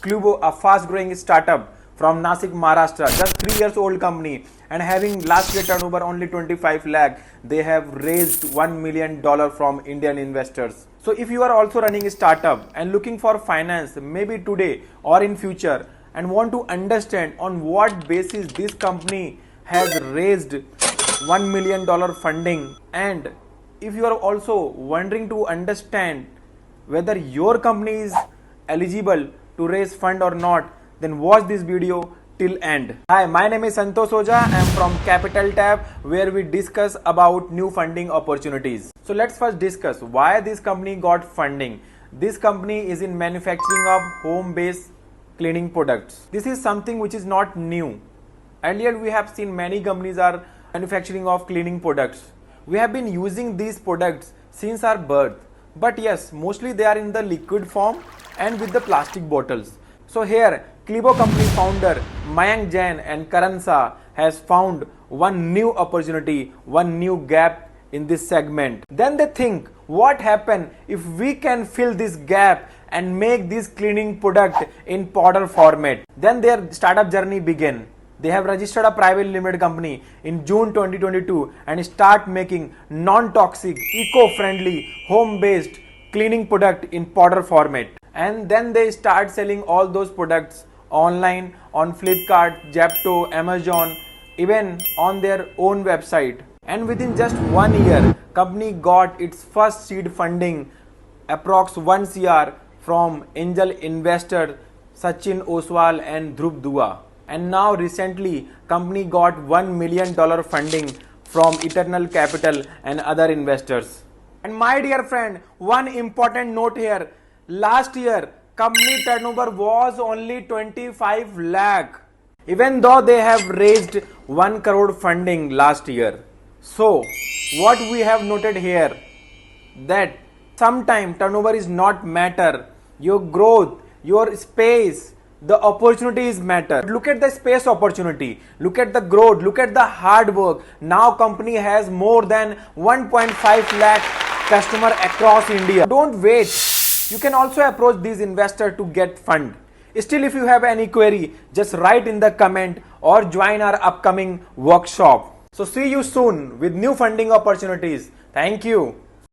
Cleevo, a fast-growing startup from Nasik, Maharashtra, just 3 years old company and having last year turnover only 25 lakh, they have raised $1 million from Indian investors. So if you are also running a startup and looking for finance, maybe today or in future, and want to understand on what basis this company has raised $1 million funding, and if you are also wondering to understand whether your company is eligible to raise fund or not, then watch this video till end. Hi, my name is Santosh Oja. I am from Capital Tab, where we discuss about new funding opportunities. So let's first discuss why this company got funding. This company is in manufacturing of home-based cleaning products. This is something which is not new. Earlier we have seen many companies are manufacturing of cleaning products. We have been using these products since our birth. But yes, mostly they are in the liquid form and with the plastic bottles. So here, Cleevo company founder Mayank Jain and Karan Shah has found one new opportunity, one new gap in this segment. Then they think, what happen if we can fill this gap and make this cleaning product in powder format? Then their startup journey began. They have registered a private limited company in June 2022 and start making non-toxic, eco-friendly, home-based cleaning product in powder format. And then they start selling all those products online on Flipkart, Zepto, Amazon, even on their own website. And within just 1 year, company got its first seed funding, approx 1 CR from angel investor Sachin Oswal and Dhruv Dua. And now recently, company got $1 million funding from Eternal Capital and other investors. And my dear friend, one important note here. Last year, company turnover was only 25 lakh, even though they have raised 1 crore funding last year. So, what we have noted here, that sometime turnover is not matter. Your growth, your space, the opportunities matter. Look at the space opportunity, look at the growth, look at the hard work. Now company has more than 1.5 lakh customer across India. Don't wait. You can also approach these investors to get fund. Still, if you have any query, just write in the comment or join our upcoming workshop. So see you soon with new funding opportunities. Thank you.